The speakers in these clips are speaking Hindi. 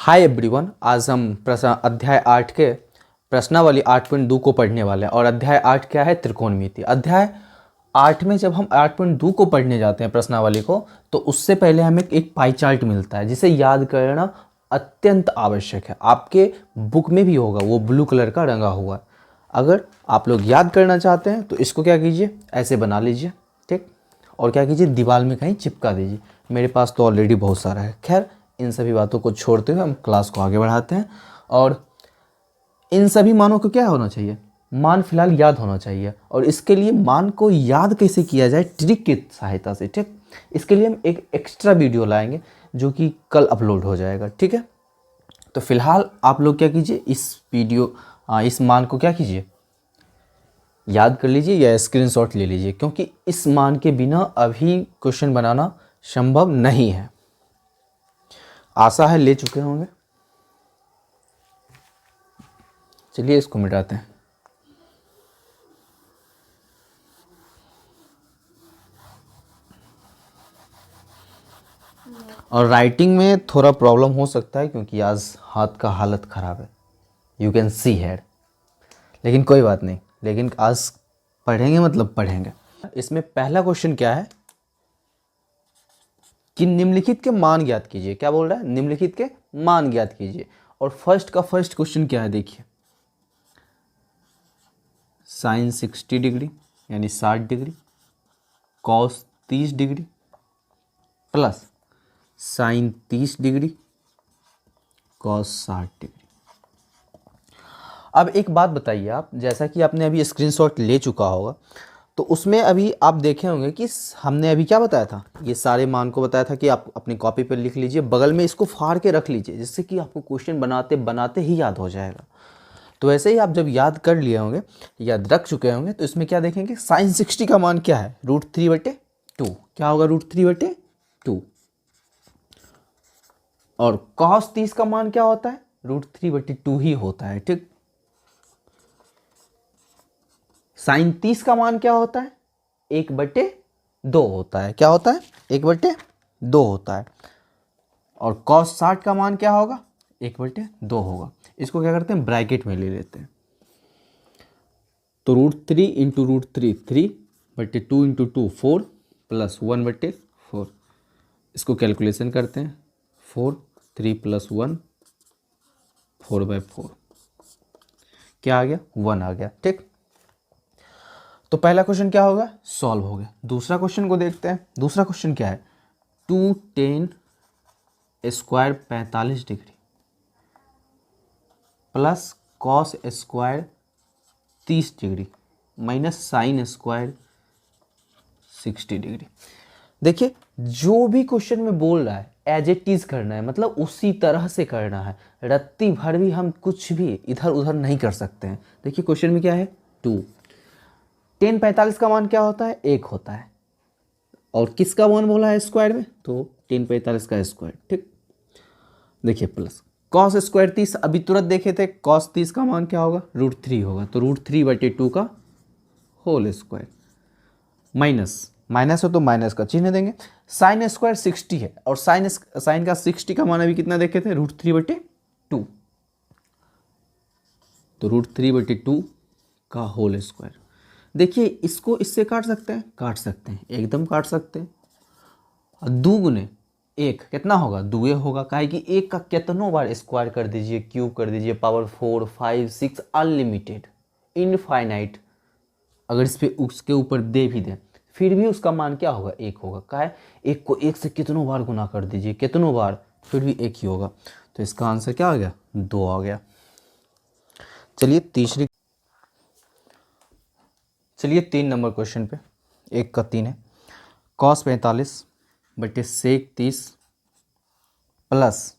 हाय एवरीवन, आज हम अध्याय 8 के प्रश्नावली 8.2 को पढ़ने वाले हैं। और अध्याय 8 क्या है? त्रिकोणमिति। अध्याय 8 में जब हम 8.2 को पढ़ने जाते हैं प्रश्नावली को, तो उससे पहले हमें एक पाई चार्ट मिलता है जिसे याद करना अत्यंत आवश्यक है। आपके बुक में भी होगा, वो ब्लू कलर का रंगा हुआ है। अगर आप लोग याद करना चाहते हैं तो इसको क्या कीजिए, ऐसे बना लीजिए, ठीक। और क्या कीजिए, दीवार में कहीं चिपका दीजिए। मेरे पास तो ऑलरेडी बहुत सारा है। खैर, इन सभी बातों को छोड़ते हुए हम क्लास को आगे बढ़ाते हैं। और इन सभी मानों को क्या होना चाहिए? मान फिलहाल याद होना चाहिए। और इसके लिए मान को याद कैसे किया जाए, ट्रिक की सहायता से, ठीक। इसके लिए हम एक एक्स्ट्रा वीडियो लाएंगे जो कि कल अपलोड हो जाएगा, ठीक है। तो फिलहाल आप लोग क्या कीजिए, इस मान को क्या कीजिए, याद कर लीजिए या स्क्रीनशॉट ले लीजिए, क्योंकि इस मान के बिना अभी क्वेश्चन बनाना संभव नहीं है। आशा है ले चुके होंगे। चलिए इसको मिटाते हैं। और राइटिंग में थोड़ा प्रॉब्लम हो सकता है क्योंकि आज हाथ का हालत ख़राब है, यू कैन सी हेड। लेकिन कोई बात नहीं, लेकिन आज पढ़ेंगे, मतलब पढ़ेंगे। इसमें पहला क्वेश्चन क्या है कि निम्नलिखित के मान ज्ञात कीजिए। क्या बोल रहा है? निम्नलिखित के मान ज्ञात कीजिए। और फर्स्ट क्वेश्चन क्या है, देखिए। साइन 60 डिग्री यानी 60 degree, cos 30 degree plus sine 30 degree, cos 60 degree. अब एक बात बताइए आप, जैसा कि आपने अभी स्क्रीनशॉट ले चुका होगा, तो उसमें अभी आप देखे होंगे कि हमने अभी क्या बताया था, ये सारे मान को बताया था कि आप अपनी कॉपी पर लिख लीजिए, बगल में इसको फाड़ के रख लीजिए, जिससे कि आपको क्वेश्चन बनाते बनाते ही याद हो जाएगा। तो ऐसे ही आप जब याद कर लिए होंगे, याद रख चुके होंगे, तो इसमें क्या देखेंगे, साइन 60 का मान क्या है? √3/2। क्या होगा? √3/2। और कॉस 30 का मान क्या होता है? √3/2 ही होता है, ठीक। साइन 30 का मान क्या होता है? 1/2 होता है। क्या होता है? 1/2 होता है। और कॉस 60 का मान क्या होगा? 1/2 होगा। इसको क्या करते हैं, ब्रैकेट में ले लेते हैं। तो √3 इंटू √3 3/2 इंटू 2 4 प्लस 1/4। इसको कैलकुलेशन करते हैं। 4 3 प्लस 1 4/4। क्या आ गया? 1 आ गया, ठीक। तो पहला क्वेश्चन क्या होगा? सॉल्व हो गया। दूसरा क्वेश्चन को देखते हैं। दूसरा क्वेश्चन क्या है? 2tan square 45 degree plus cos square 30 degree minus sine square 60 degree. देखिए, जो भी क्वेश्चन में बोल रहा है एज इट इज करना है, मतलब उसी तरह से करना है। रत्ती भर भी हम कुछ भी इधर उधर नहीं कर सकते हैं। देखिए क्वेश्चन में क्या है, 2। tan 45 का मान क्या होता है? 1 होता है। और किसका मान बोला है स्क्वायर में? तो tan 45 का स्क्वायर, ठीक। देखिए प्लस कॉस स्क्वायर 30, अभी तुरंत देखे थे, कॉस 30 का मान क्या होगा? √3 होगा। तो √3/2 का होल स्क्वायर माइनस माइनस हो तो माइनस का चिन्ह देंगे। साइन स्क्वायर 60 है, और साइन का 60 का मान अभी कितना देखे थे? √3/2। तो √3/2 का होल स्क्वायर। देखिए इसको इससे काट सकते हैं, काट सकते हैं, एकदम काट सकते हैं। और 2 गुने 1 कितना होगा? 2 होगा। काहे कि 1 का कितनों बार स्क्वायर कर दीजिए, क्यूब कर दीजिए, पावर 4 5 6 अनलिमिटेड, इनफाइनाइट। अगर इस पे उसके ऊपर दे भी दें फिर भी उसका मान क्या होगा? 1 होगा। क्या है? 1 को 1 से कितनों बार गुना कर दीजिए, कितनों बार, फिर भी 1 ही होगा। तो इसका आंसर क्या आ गया? 2 आ गया। चलिए 3 नंबर क्वेश्चन पे, 1 का 3 है। Cos 45/sec 30 plus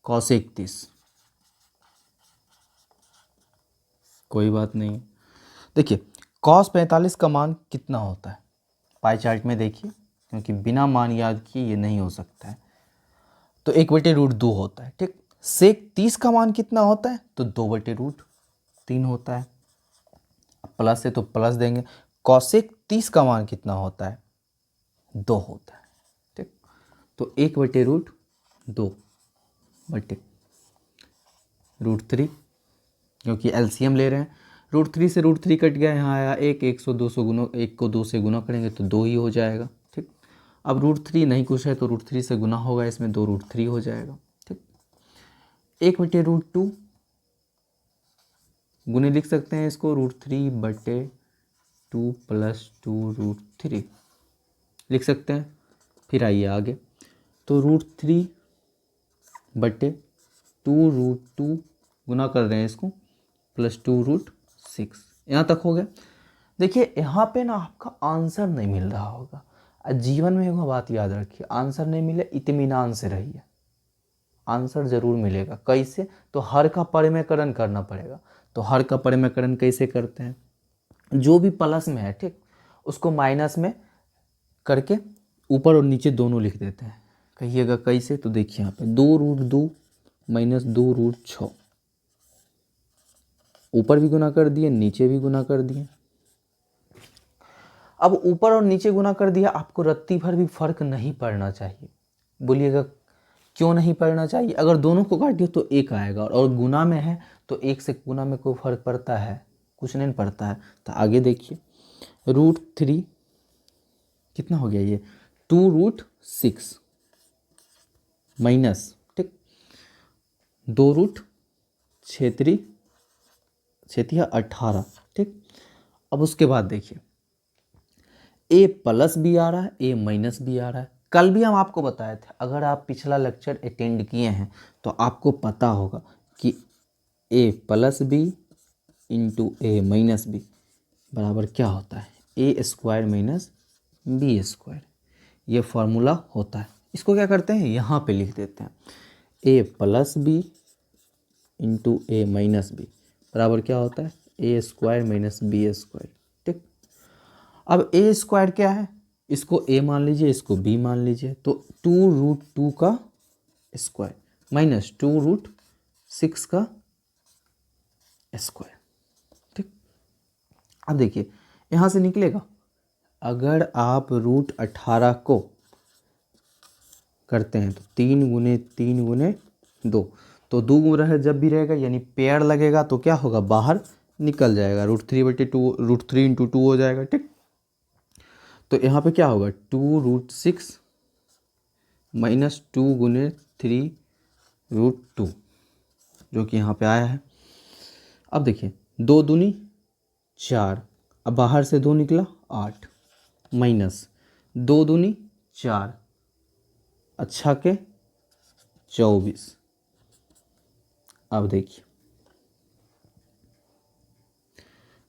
cosec 30। कोई बात नहीं। देखिए कॉस 45 का मान कितना होता है? पाई चार्ट में देखिए, क्योंकि बिना मान याद किए ये नहीं हो सकता है। तो 1/√2 होता है, ठीक। सेक 30 का मान कितना होता है? तो 2/√3 होता है। प्लस है तो प्लस देंगे। कॉसेक 30 का मान कितना होता है? 2 होता है, ठीक। तो 1/√2 बटे √3, क्योंकि एलसीएम ले रहे हैं। √3 से √3 कट गया, यहाँ आया 1 से 200 गुना, 1 को 2 से गुना करेंगे तो 2 ही हो जाएगा। ठीक, अब √3 नहीं कुछ है तो √3 से गुना होगा, इसमें 2 √3 हो जाएगा। ठीक, 1/√2 गुने लिख सकते हैं इसको, √3/2 + 2 √3 लिख सकते हैं। फिर आइए आगे, तो √3/2 गुना कर रहे हैं इसको, +2 √6, यहाँ तक हो गया। देखिए यहाँ पे ना आपका आंसर नहीं मिल रहा होगा। जीवन में एक बात याद रखिए, आंसर नहीं मिले इत्मीनान से रहिए, आंसर जरूर मिलेगा। कैसे? तो हर का परिमेयकरण करना पड़ेगा। तो हर का परिमेयकरण कैसे करते हैं, जो भी प्लस में है, ठीक, उसको माइनस में करके ऊपर और नीचे दोनों लिख देते हैं। कहिएगा कैसे? तो देखिए यहाँ पे 2 √2 - 2 √6, ऊपर भी गुना कर दिए, नीचे भी गुना कर दिए। अब ऊपर और नीचे गुना कर दिया, आपको रत्ती भर भी फर्क नहीं पड़ना चाहिए। बोलिएगा क्यों नहीं पड़ना चाहिए? अगर दोनों को काटिए तो 1 आएगा, और गुना में है तो 1 से गुना में कोई फर्क पड़ता है? कुछ नहीं पड़ता है। तो आगे देखिए, √3 कितना हो गया ये, 2 √6 माइनस, ठीक, 2 √6 6 18, ठीक। अब उसके बाद देखिए, ए प्लस भी आ रहा है, ए माइनस भी आ रहा है। कल भी हम आपको बताए थे, अगर आप पिछला लेक्चर अटेंड किए हैं तो आपको पता होगा कि a + b × a - b बराबर क्या होता है, a² - b²। ये फॉर्मूला होता है। इसको क्या करते हैं, यहाँ पे लिख देते हैं, a + b × a - b बराबर क्या होता है, a² - b²। ठीक, अब a² क्या है, इसको a मान लीजिए, इसको b मान लीजिए, तो 2 √2 का स्क्वायर माइनस 2 √6 का स्क्वायर। ठीक, अब देखिए यहाँ से निकलेगा, अगर आप √18 को करते हैं तो 3 × 3 × 2, तो 2 रहे जब भी रहेगा यानी पेयर लगेगा तो क्या होगा, बाहर निकल जाएगा, √3/2 √3 × 2 हो जाएगा। ठीक, तो यहाँ पे क्या होगा, 2 √6 माइनस 2 × 3 √2 जो कि यहाँ पे आया है। अब देखिए 2 दूनी 4, अब बाहर से 2 निकला 8 माइनस 2 दूनी 4, अच्छा के 24। अब देखिए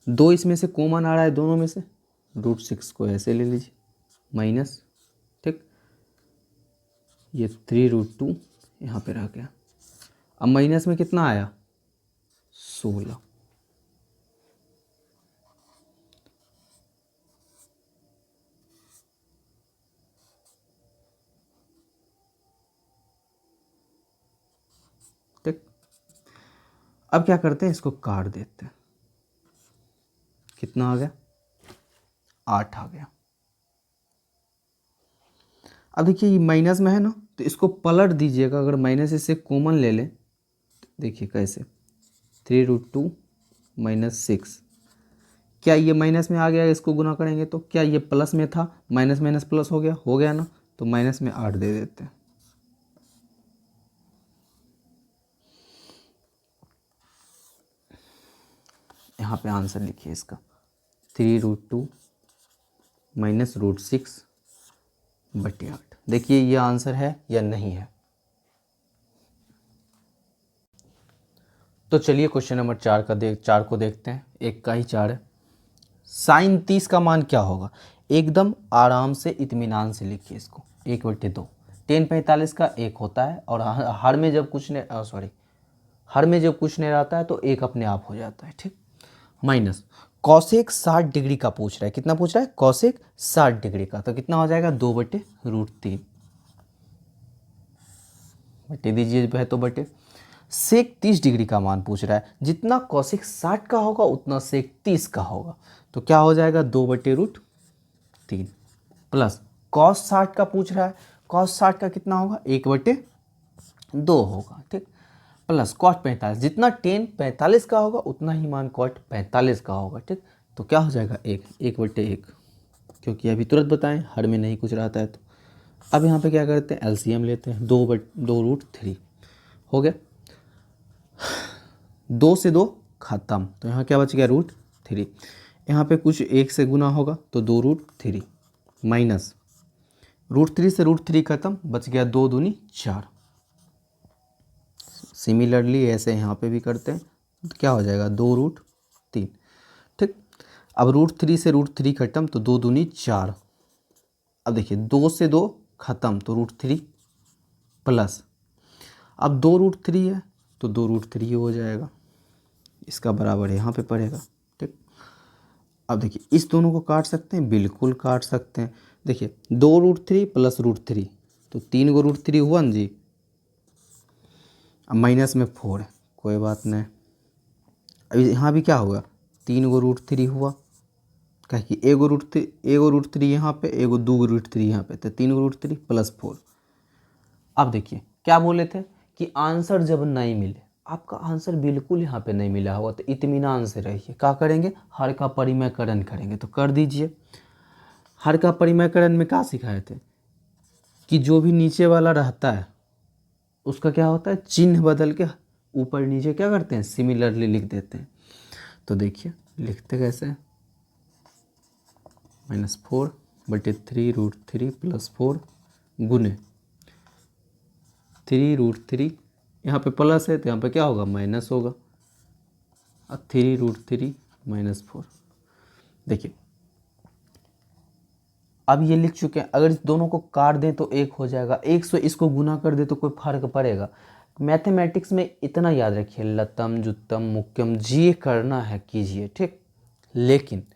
2 इसमें से कॉमन आ रहा है, दोनों में से √6 को ऐसे ले लीजिए माइनस, ठीक, ये 3 √2 यहाँ पे रह गया। अब माइनस में कितना आया, 16। ठीक, अब क्या करते हैं, इसको काट देते हैं, कितना आ गया, 8 आ गया। अब देखिए ये माइनस में है ना, तो इसको पलट दीजिएगा, अगर माइनस इससे कॉमन ले लें, देखिए कैसे, 3 √2 - 6, क्या ये माइनस में आ गया, इसको गुना करेंगे तो क्या ये प्लस में था, माइनस माइनस प्लस हो गया ना, तो माइनस में 8 दे देते हैं। यहाँ पे आंसर लिखिए इसका, 3 √2 - √6/8। देखिए ये आंसर है या नहीं है। तो चलिए क्वेश्चन नंबर 4 को देखते हैं। एक का ही 4 है। sin 30 का मान क्या होगा, एकदम आराम से इत्मीनान से लिखिए इसको, 1/2। tan 45 का 1 होता है, और हर में जब कुछ नहीं रहता है तो 1 अपने आप हो जाता है। ठीक, माइनस कॉसेक 60 डिग्री का पूछ रहा है, कितना पूछ रहा है, कॉसेक 60 डिग्री का, तो कितना हो जाएगा, 2/√3 बटे दीजिए है तो बटे। सेक 30 डिग्री का मान पूछ रहा है, जितना कॉसेक 60 का होगा उतना सेक 30 का होगा, तो क्या हो जाएगा, 2/√3 प्लस कॉस 60 का पूछ रहा है, कॉस 60 का कितना होगा, 1/2 होगा। ठीक, प्लस कॉट 45, जितना टेन 45 का होगा उतना ही मान कॉट 45 का होगा। ठीक, तो क्या हो जाएगा 1/1, क्योंकि अभी तुरंत बताएं हर में नहीं कुछ रहता है। तो अब यहाँ पे क्या करते हैं, एलसीएम लेते हैं, 2/2√3 हो गया, 2 से 2 खत्म, तो यहाँ क्या बच गया √3। यहाँ पे कुछ 1 से गुना होगा तो 2√3 माइनस √3 से √3 खत्म, बच गया 2 दूनी 4। सिमिलरली ऐसे यहाँ पे भी करते हैं, तो क्या हो जाएगा 2√3। ठीक, अब √3 से √3 खत्म तो 2 दूनी 4। अब देखिए 2 से 2 खत्म तो √3 प्लस, अब 2√3 है तो 2√3 हो जाएगा, इसका बराबर यहाँ पे पड़ेगा। ठीक, अब देखिए इस दोनों को काट सकते हैं, बिल्कुल काट सकते हैं। देखिए 2√3 प्लस √3 तो 3 गो √3 हुआ ना जी, अब माइनस में 4 है, कोई बात नहीं। अभी यहाँ भी क्या होगा, 3 गो √3 हुआ, क्या कि एगो √3 यहाँ पे, एगो 2 √3 यहाँ पे, तो 3 गो √3 प्लस 4। अब देखिए क्या बोले थे कि आंसर जब नहीं मिले, आपका आंसर बिल्कुल यहाँ पे नहीं मिला होगा तो इत्मीनान से रहिए, क्या करेंगे, हर का परिमयकरण करेंगे। तो कर दीजिए, हर का परिमयकरण में क्या सिखाए थे कि जो भी नीचे वाला रहता है उसका क्या होता है, चिन्ह बदल के ऊपर नीचे क्या करते हैं, सिमिलरली लिख देते हैं। तो देखिए लिखते कैसे हैं, -4/3√3 प्लस 4 गुने 3√3, यहाँ पे प्लस है तो यहाँ पे क्या होगा, माइनस होगा, अब 3√3 -4। देखिए अब ये लिख चुके हैं, अगर इस दोनों को काट दें तो 1 हो जाएगा, 1 से इसको गुना कर दे तो कोई फर्क पड़ेगा। मैथमेटिक्स में इतना याद रखिए, लतम जुत्तम मुक्कम जी करना है कीजिए, ठीक, लेकिन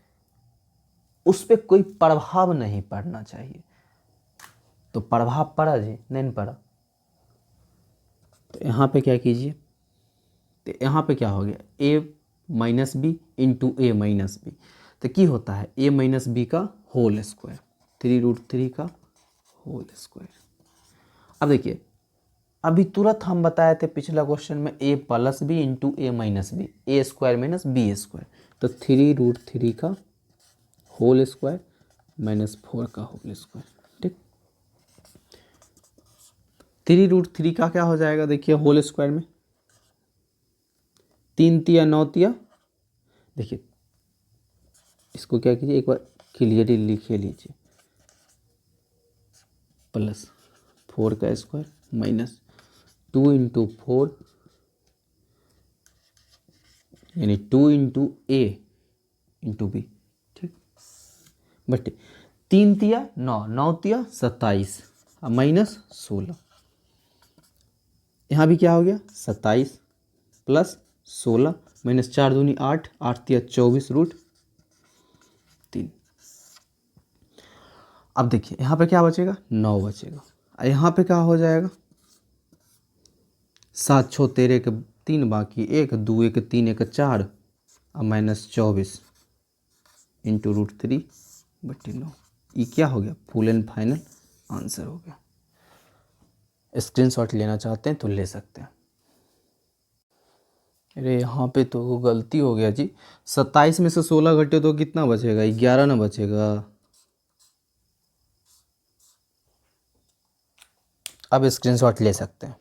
उस पर कोई प्रभाव नहीं पड़ना चाहिए। तो प्रभाव पड़ा जी, नहीं पड़ा, तो यहाँ पे क्या कीजिए, तो यहाँ पे क्या हो गया, a minus B into A minus B, तो क्या होता है a माइनस बी का होल स्क्वायर, 3√3 का होल स्क्वायर। अब देखिए अभी तुरंत हम बताए थे पिछला क्वेश्चन में a plus B into A minus B, A square minus B square, तो 3√3 का होल स्क्वायर -4 का होल स्क्वायर। ठीक, 3√3 का क्या हो जाएगा, देखिए होल स्क्वायर में 3 तिया 9 तिया, देखिए इसको क्या कीजिए, एक बार क्लियरली लिखे लीजिए, प्लस 4 का स्क्वायर माइनस 2 इंटू 4 यानी 2 इंटू ए इंटू बी। ठीक, बट 3 तिया 9, 9 तिया 27 माइनस 16, यहाँ भी क्या हो गया 27 प्लस 16 माइनस 4 दूनी 8, 8 तिया 24√3। अब देखिए यहाँ पे क्या बचेगा, 9 बचेगा, यहाँ पे क्या हो जाएगा, 7 6 13 के 3 बाकी 1 2 1 3 1 4 और -24 इंटू √3/9। ये क्या हो गया, फुल एंड फाइनल आंसर हो गया। स्क्रीनशॉट लेना चाहते हैं तो ले सकते हैं। अरे यहाँ पे तो गलती हो गया जी, 27 में से 16 घटे तो कितना बचेगा, 11 ना बचेगा। अब स्क्रीनशॉट ले सकते हैं,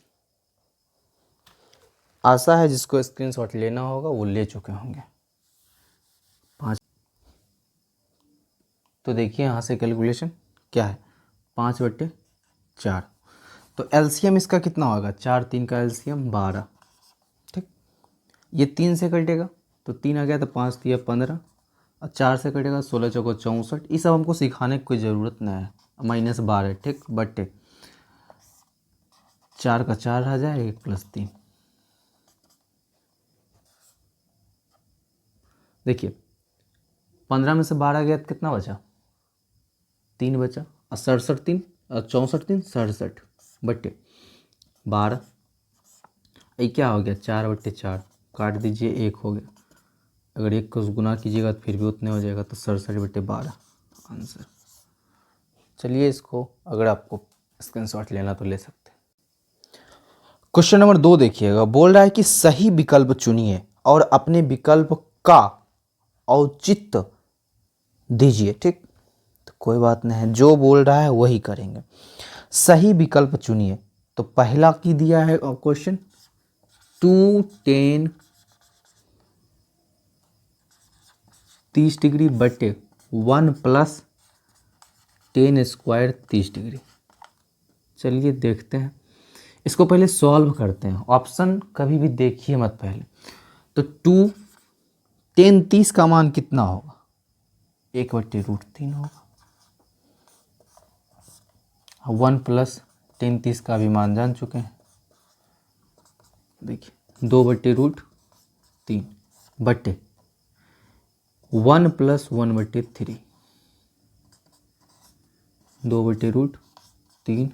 आशा है जिसको स्क्रीनशॉट लेना होगा वो ले चुके होंगे। 5, तो देखिए यहाँ से कैलकुलेशन क्या है, 5/4, तो एलसीएम इसका कितना होगा, 4 3 का एलसीएम 12। ठीक, ये 3 से कटेगा तो 3 आ गया, तो 5 3 15 और 4 से कटेगा 16 चौको 64। ये सब हमको सिखाने की कोई ज़रूरत नहीं है, -12। ठीक, बटे 4 का 4 आ जाए, 1 + 3, देखिए 15 में से 12 गया तो कितना बचा, 3 बचा, और 67 3 और 64 3 67 बटे 12, ये क्या हो गया 4/4, काट दीजिए 1 हो गया, अगर 1 को गुना कीजिएगा तो फिर भी उतने हो जाएगा, तो 67/12 आंसर। चलिए इसको अगर आपको स्क्रीनशॉट लेना तो ले सकते हैं। क्वेश्चन नंबर 2 देखिएगा, बोल रहा है कि सही विकल्प चुनिए और अपने विकल्प का औचित्य दीजिए। ठीक, तो कोई बात नहीं है, जो बोल रहा है वही करेंगे। सही विकल्प चुनिए, तो पहला की दिया है क्वेश्चन 2 10 30 डिग्री बटे 1 प्लस 10 स्क्वायर 30 डिग्री। चलिए देखते हैं, इसको पहले सॉल्व करते हैं। ऑप्शन कभी भी देखिए मत पहले। तो 2 10 30 का मान कितना होगा, 1/√3 होगा। 1 प्लस 10 30 का भी मान जान चुके हैं, देखिए 2/√3 बटे 1 प्लस 1/3, 2/√3।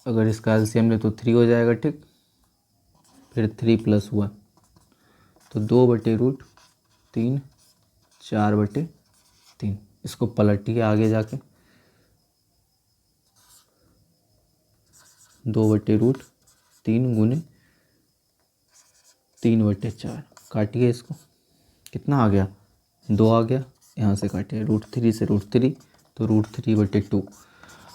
अगर इसका एलसीएम ले तो 3 हो जाएगा। ठीक, फिर 3 + 1 तो 2/√3, 4/3। इसको पलटिए आगे जाके, 2/√3 गुने 3/4। काटिए इसको, कितना आ गया, 2 आ गया। यहाँ से काटिए √3 से √3 तो √3/2।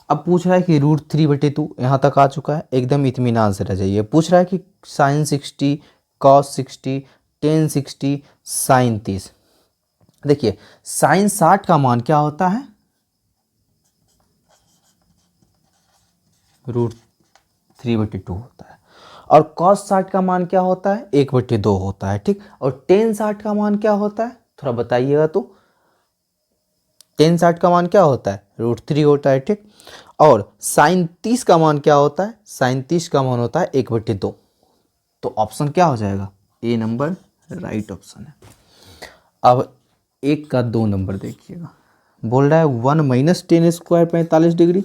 अब पूछ रहा है कि √3/2 यहाँ तक आ चुका है, एकदम इत्मीनान से रह जाइए। पूछ रहा है कि sin 60 cos 60 tan 60 sin 30। देखिए sin 60 का मान क्या होता है, √3/2 होता है। और cos 60 का मान क्या होता है, 1/2 होता है। ठीक, और tan 60 का मान क्या होता है, थोड़ा बताइएगा तो। tan 60 का मान क्या होता है, √3 होता है। ठीक, और sin 30 का मान क्या होता है, sin 30 का मान होता है 1/2। तो ऑप्शन क्या हो जाएगा, ए नंबर राइट ऑप्शन है। अब 1 का 2 नंबर देखिएगा, बोल रहा है 1 - 10 स्क्वायर 45 डिग्री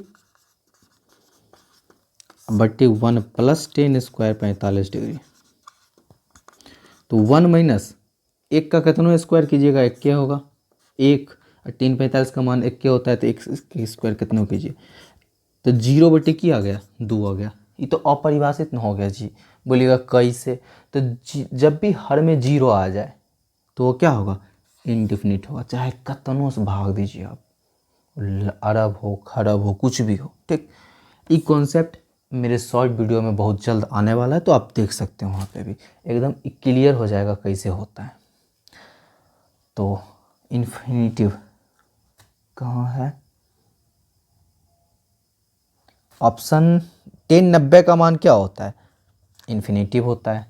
बटे 1 + 10 स्क्वायर 45 डिग्री। तो 1 माइनस 1 का कितना स्क्वायर कीजिएगा, 1 होगा। 1 और 3 45 का मान 1 होता है, तो 1 के स्क्वायर कितना कीजिए, तो 0/की आ गया, 2 आ गया। ये तो अपरिभाषित न हो गया जी। बोलिएगा कैसे, तो जब भी हर में 0 आ जाए तो वो क्या होगा, इनडिफिनिट होगा, चाहे कतनों से भाग दीजिए आप, अरब हो खरब हो कुछ भी हो। ठीक, ये कॉन्सेप्ट मेरे शॉर्ट वीडियो में बहुत जल्द आने वाला है, तो आप देख सकते हो, वहाँ पे भी एकदम क्लियर हो जाएगा कैसे होता है। तो इन्फिनिटिव कहाँ है, ऑप्शन 10 90 का मान क्या होता है, इन्फिनिटिव होता है।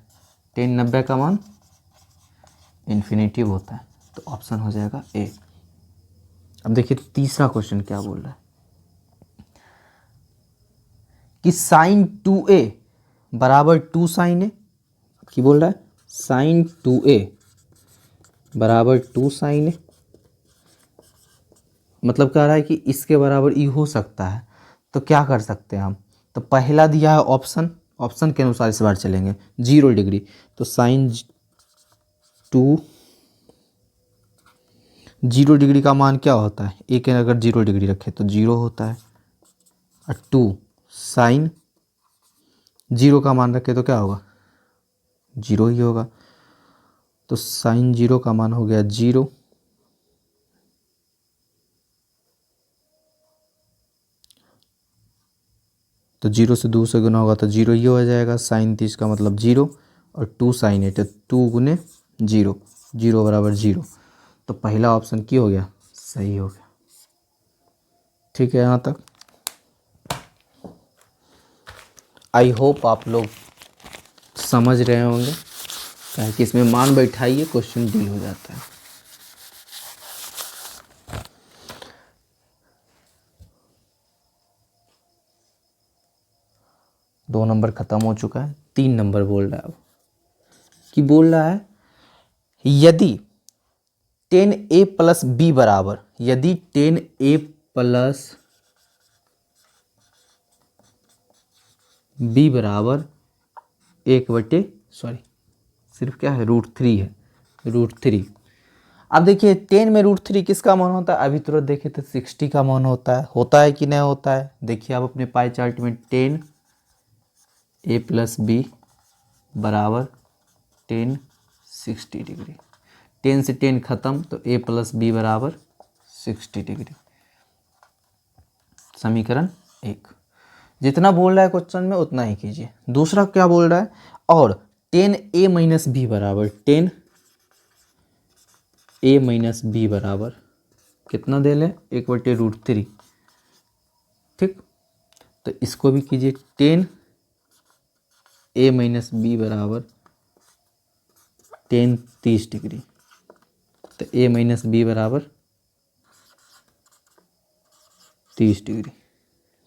10 90 का मान इन्फिनिटिव होता है, तो ऑप्शन हो जाएगा ए। अब देखिए तीसरा क्वेश्चन क्या बोल रहा है कि sin 2a बराबर 2 sin a। क्या बोल रहा है, sin 2a बराबर 2 sin a, मतलब कह रहा है कि इसके बराबर ई हो सकता है। तो क्या कर सकते हैं हम, तो पहला दिया है ऑप्शन, ऑप्शन के अनुसार इस बार चलेंगे। 0 डिग्री, तो sin 2 0 डिग्री का मान क्या होता है, एक अगर 0 डिग्री रखे तो 0 होता है, और 2 साइन 0 का मान रखे तो क्या होगा, 0 ही होगा। तो साइन 0 का मान हो गया 0, तो 0 से 2 से गुना होगा तो 0 ही हो जाएगा। साइन 30 का मतलब 0, और 2 साइन 8 2 गुने 0, 0 बराबर 0। तो पहला ऑप्शन क्या हो गया, सही हो गया। ठीक है, यहाँ तक आई होप आप लोग समझ रहे होंगे, क्या कि इसमें मान बैठाइए क्वेश्चन डील हो जाता है। दो नंबर खत्म हो चुका है, 3 नंबर बोल रहा है अब, कि बोल रहा है यदि 10a + b बराबर, यदि 10a + b बराबर 1/, सॉरी सिर्फ क्या है, √3 है, √3। अब देखिए 10 में √3 किसका मान होता है, अभी तुरंत देखे तो 60 का मान होता है कि नहीं होता है। देखिए आप अपने पाई चार्ट में 10 a + b बराबर 10 60 डिग्री, 10 से 10 खत्म तो a + b बराबर 60 डिग्री, समीकरण 1। जितना बोल रहा है क्वेश्चन में उतना ही कीजिए। दूसरा क्या बोल रहा है, और 10a - b बराबर 10a - b बराबर कितना दे ले, 1/√3। ठीक, तो इसको भी कीजिए, 10a - b बराबर 10 30 डिग्री, तो a - b बराबर 30 डिग्री।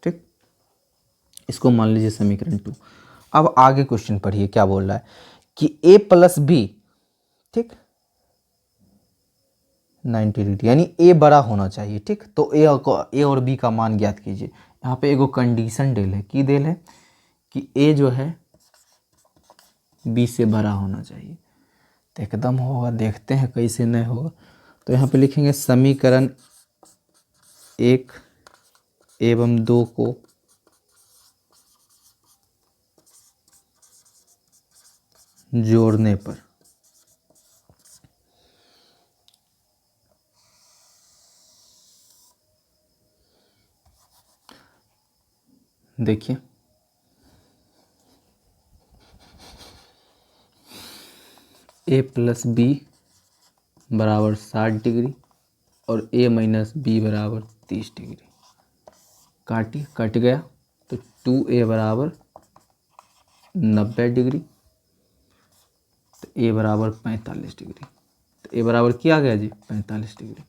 ठीक, इसको मान लीजिए समीकरण 2। अब आगे क्वेश्चन पढ़िए क्या बोल रहा है कि a + b, ठीक, 90 डिग्री, यानी a बड़ा होना चाहिए। ठीक, तो a और b का मान ज्ञात कीजिए। यहाँ पे एगो कंडीशन डेल है, की देल है कि a जो है b से बड़ा होना चाहिए। तो एकदम होगा, देखते हैं कैसे नहीं होगा। तो यहाँ पे लिखेंगे समीकरण 1 एवं 2 को जोड़ने पर देखिए a + b बराबर 60 डिग्री और a - b बराबर 30 डिग्री, काटिए, कट गया तो 2a बराबर 90 डिग्री, तो a बराबर 45 डिग्री। तो a बराबर क्या गया जी, 45 डिग्री।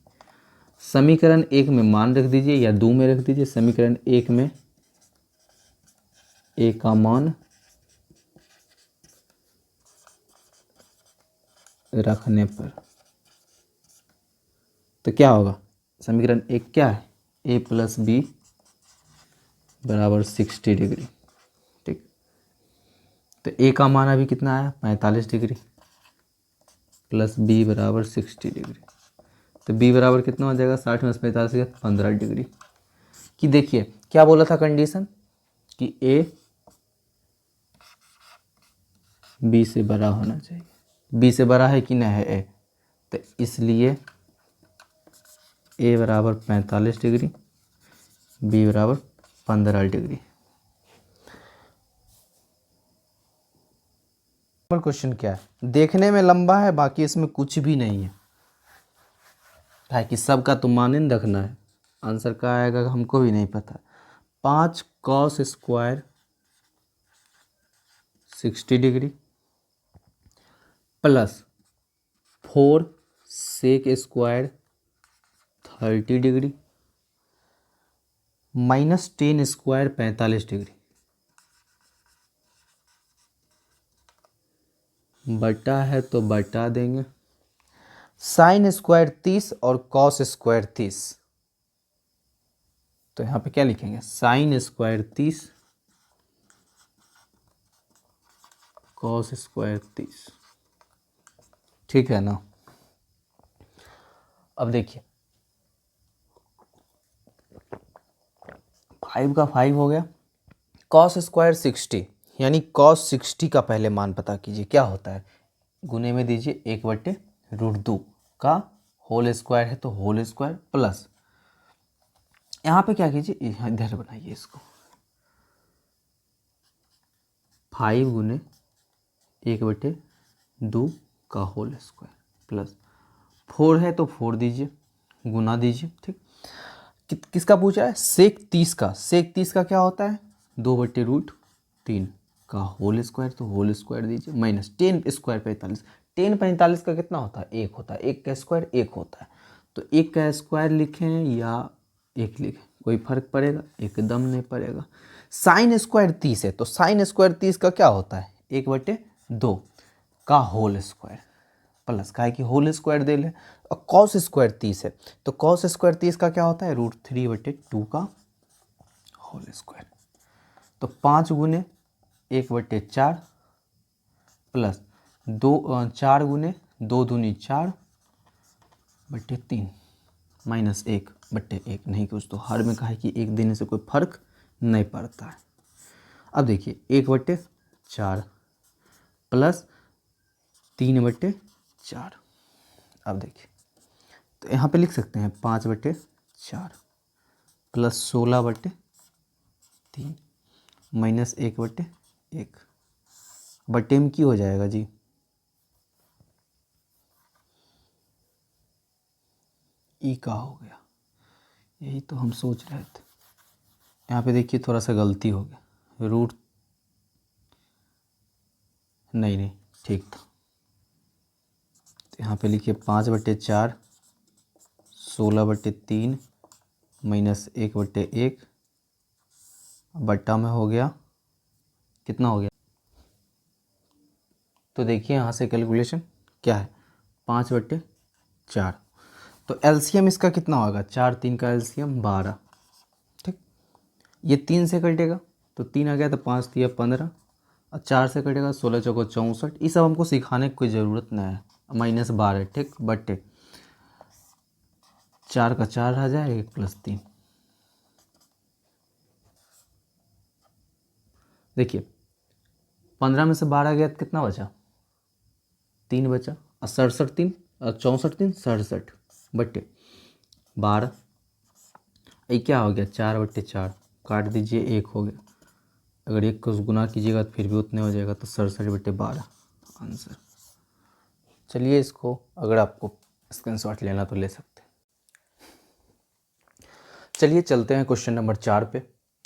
समीकरण 1 में मान रख दीजिए या 2 में रख दीजिए। समीकरण 1 में a का मान रखने पर तो क्या होगा, समीकरण 1 क्या है, a + b बराबर 60 डिग्री। ठीक, तो a का मान अभी कितना आया, 45 डिग्री, प्लस b बराबर 60 डिग्री। तो b बराबर कितना हो जाएगा, 60 में 45 के 15 डिग्री। कि देखिए क्या बोला था कंडीशन, कि a b से बड़ा होना चाहिए। b से बड़ा है कि नहीं है a, तो इसलिए a बराबर 45 डिग्री, b बराबर 15 डिग्री। पर क्वेश्चन क्या है, देखने में लंबा है, बाकी इसमें कुछ भी नहीं है कि सबका तो मान रखना है। आंसर क्या आएगा हमको भी नहीं पता। 5 cos square 60 degree plus 4 sec square 30 degree minus 10 square 45 degree, बटा है तो बटा देंगे। साइन स्क्वायर 30 और कॉस स्क्वायर 30, तो यहाँ पे क्या लिखेंगे, साइन स्क्वायर 30 कॉस स्क्वायर 30। ठीक है ना। अब देखिए 5 का 5 हो गया, कॉस स्क्वायर 60, यानी कॉस 60 का पहले मान पता कीजिए क्या होता है, गुने में दीजिए 1/√2 का होल स्क्वायर है तो होल स्क्वायर प्लस, यहाँ पे क्या कीजिए, इधर बनाइए इसको, 5 गुने 1/2 का होल स्क्वायर प्लस 4 है तो 4 दीजिए, गुना दीजिए। ठीक, किसका पूछा है, सेक 30 का। सेक 30 का क्या होता है, 2/√3 का होल स्क्वायर, तो होल स्क्वायर दीजिए माइनस 10 स्क्वायर 45। 10 45 का कितना होता है, 1 होता है, 1 का स्क्वायर 1 होता है। तो 1 का स्क्वायर लिखें या 1 लिखें, कोई फर्क पड़ेगा, एकदम नहीं पड़ेगा। साइन स्क्वायर 30 है तो साइन स्क्वायर 30 का क्या होता है, 1/2 का होल स्क्वायर प्लस का है कि होल स्क्वायर दे ले। और कॉस स्क्वायर 30 है तो कॉस स्क्वायर 30 का क्या होता है, √3/2 का होल स्क्वायर। तो 5 गुने 1/4 प्लस 4 गुने 2 दूनी 4 बट्टे 3 माइनस 1 बट्टे 1, नहीं कुछ तो हर में कहा है कि 1 देने से कोई फर्क नहीं पड़ता है। अब देखिए 1/4 प्लस 3/4। अब देखिए तो यहाँ पे लिख सकते हैं 5/4 प्लस 16/3 माइनस 1/1 बट्टे में की हो जाएगा जी, ई का हो गया। यही तो हम सोच रहे थे। यहाँ पे देखिए थोड़ा सा गलती हो गया, रूट नहीं ठीक था। तो यहाँ पे लिखिए 5/4 16/3 माइनस 1/1 बट्टा में हो गया कितना हो गया। तो देखिए यहाँ से कैलकुलेशन क्या है 5/4। तो एलसीएम इसका कितना होगा, 4 3 का एलसीएम 12। ठीक, ये 3 से कटेगा तो 3 आ गया, तो 5 3 15 और 4 से कटेगा 16 चौको 64। ये सब हमको सिखाने की कोई ज़रूरत नहीं है। -12 ठीक बट्टे 4 का 4 आ जाए 1 प्लस 3। देखिए 15 में से 12 गया तो कितना बचा, 3 बचा, और 67 3 और 64 3 67 बट्टे 12। ये क्या हो गया 4/4, काट दीजिए 1 हो गया। अगर 1 को गुना कीजिएगा तो फिर भी उतने हो जाएगा, तो 67/12 आंसर। चलिए इसको अगर आपको स्क्रीनशॉट लेना तो ले सकते हैं। चलिए चलते हैं क्वेश्चन नंबर 4 पे।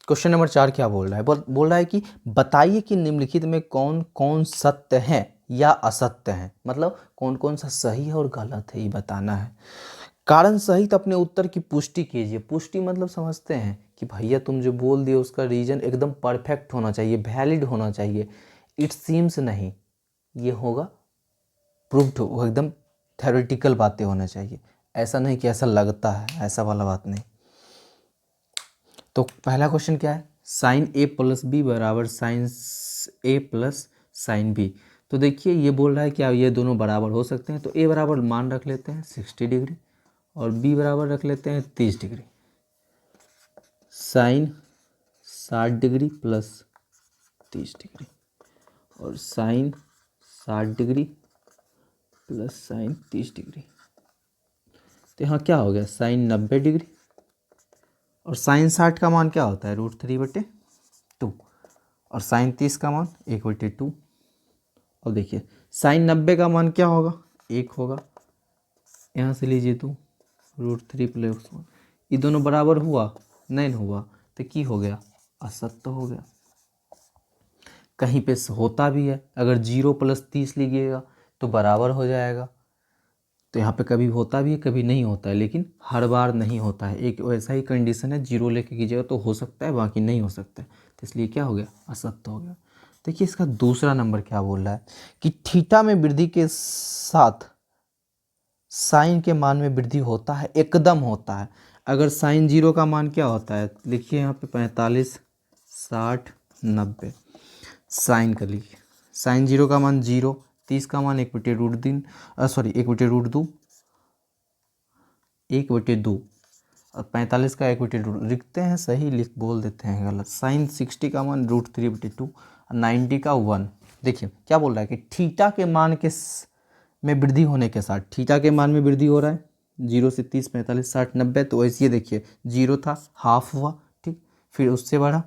क्वेश्चन नंबर 4 क्या बोल रहा है, बोल रहा है कि बताइए कि निम्नलिखित में कौन कौन सत्य है या असत्य है, मतलब कौन कौन सा सही है और गलत है ये बताना है। कारण सहित अपने उत्तर की पुष्टि कीजिए। पुष्टि मतलब समझते हैं कि भैया तुम जो बोल दिए उसका रीजन एकदम परफेक्ट होना चाहिए, वैलिड होना चाहिए। इट सीम्स नहीं, ये होगा प्रूव्ड, वो एकदम थ्योरेटिकल बातें होना चाहिए। ऐसा नहीं कि ऐसा लगता है, ऐसा वाला बात नहीं। तो पहला क्वेश्चन क्या है, साइन ए प्लस बी बराबर साइन ए प्लस साइन बी। तो देखिए ये बोल रहा है कि ये दोनों बराबर हो सकते हैं, तो ए बराबर मान रख लेते हैं 60 डिग्री और बी बराबर रख लेते हैं 30 degree. Sine 60 degree plus 30 degree और sine 60 degree plus sine 30 degree. तो यहाँ क्या हो गया साइन 90 डिग्री और साइन 60 का मान क्या होता है √3/2 और साइन 30 का मान 1/2। और देखिए साइन 90 का मान क्या होगा 1 होगा, यहाँ से लीजिए 2 √3 + 1। ये दोनों बराबर हुआ नहीं हुआ, तो की हो गया असत्य हो गया। कहीं पे होता भी है, अगर 0 + 30 लीजिएगा तो बराबर हो जाएगा। तो यहाँ पे कभी होता भी है कभी नहीं होता है, लेकिन हर बार नहीं होता है। एक वैसा ही कंडीशन है, 0 लेके कीजिएगा तो हो सकता है, बाकी नहीं हो सकता है। तो इसलिए क्या हो गया असत्य हो गया। देखिए इसका दूसरा नंबर क्या बोल रहा है कि थीटा में वृद्धि के साथ साइन के मान में वृद्धि होता है, एकदम होता है। अगर साइन 0 का मान क्या होता है, लिखिए यहाँ पे 45 60 90 साइन कर लीजिए। साइन 0 का मान 0, 30 का मान 1/√3 सॉरी 1/√2 1/2 और 45 का 1/2 लिखते हैं सही, लिख बोल देते हैं गलत। साइन 60 का मान √3/2 और 90 का 1। देखिए क्या बोल रहा है कि थीटा के मान के में वृद्धि होने के साथ, थीटा के मान में वृद्धि हो रहा है 0 से 30 45 60 90। तो ऐसे देखिए 0 था हाफ हुआ, ठीक, फिर उससे बढ़ा,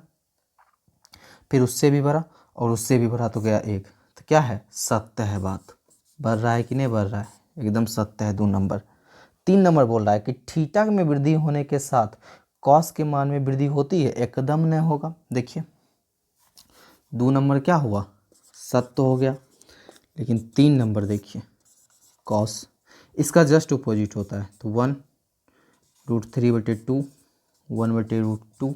फिर उससे भी बढ़ा और उससे भी बढ़ा तो गया 1। तो क्या है सत्य है बात। बढ़ रहा है कि नहीं बढ़ रहा है, एकदम सत्य है 2 नंबर। 3 नंबर बोल रहा है कि थीटा में वृद्धि होने के साथ कॉस के मान में वृद्धि होती है, एकदम नहीं होगा। देखिए 2 नंबर क्या हुआ सत्य हो गया, लेकिन 3 नंबर देखिए कॉस इसका जस्ट अपोजिट होता है। तो 1 √3/2 1/√2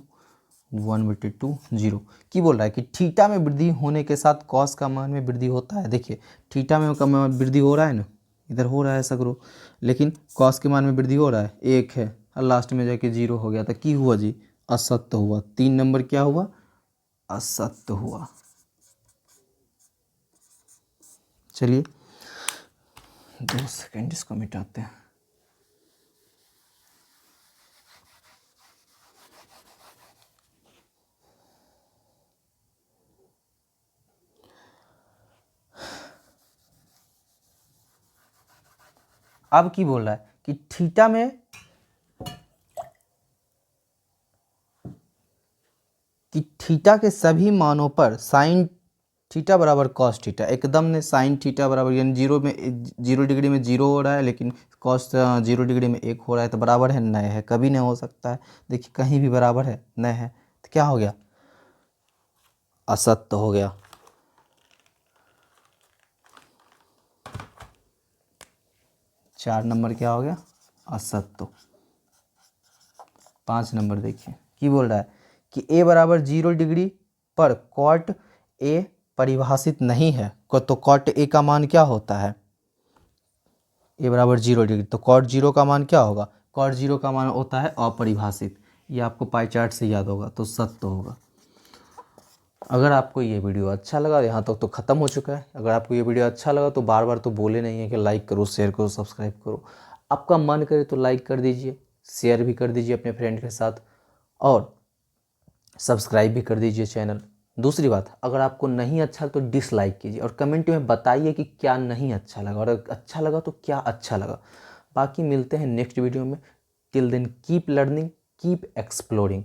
1/2 0 की बोल रहा है कि थीटा में वृद्धि होने के साथ कॉस का मान में वृद्धि होता है। देखिए थीटा में का मान वृद्धि हो रहा है ना, इधर हो रहा है सगरो, लेकिन कॉस के मान में वृद्धि हो रहा है 1 है और लास्ट में जाके 0 हो गया। तो की हुआ जी असत्य हुआ। 3 नंबर क्या हुआ असत्य हुआ। चलिए 2 सेकंड इसको मिटाते हैं। अब की बोल रहा है कि थीटा में कि थीटा के सभी मानों पर साइन थीटा बराबर कॉस थीटा, एकदम ने साइन थीटा बराबर यानी 0 डिग्री में 0 हो रहा है, लेकिन कॉस 0 डिग्री में 1 हो रहा है, तो बराबर है नए है, कभी नहीं हो सकता है। देखिए कहीं भी बराबर है नए है, तो क्या हो गया, असत्य हो गया। 4 नंबर क्या हो गया, असत्य। 5 नंबर देखिए की बोल रहा है कि a बराबर 0 डिग्री पर कॉट a परिभाषित नहीं है, तो कॉट a का मान क्या होता है, a बराबर 0 डिग्री, तो कॉट 0 का मान क्या होगा, कॉट 0 का मान होता है अपरिभाषित। ये आपको पाई चार्ट से याद होगा, तो सत्य होगा। अगर आपको ये वीडियो अच्छा लगा, यहाँ तक तो ख़त्म हो चुका है। अगर आपको ये वीडियो अच्छा लगा तो बार बार तो बोले नहीं है कि लाइक करो, शेयर करो, सब्सक्राइब करो। आपका मन करे तो लाइक कर दीजिए, शेयर भी कर दीजिए अपने फ्रेंड के साथ, और सब्सक्राइब भी कर दीजिए चैनल। दूसरी बात, अगर आपको नहीं अच्छा तो डिसलाइक कीजिए और कमेंट में बताइए कि क्या नहीं अच्छा लगा, और अगर अच्छा लगा तो क्या अच्छा लगा। बाकी मिलते हैं नेक्स्ट वीडियो में। Till then keep learning, keep exploring.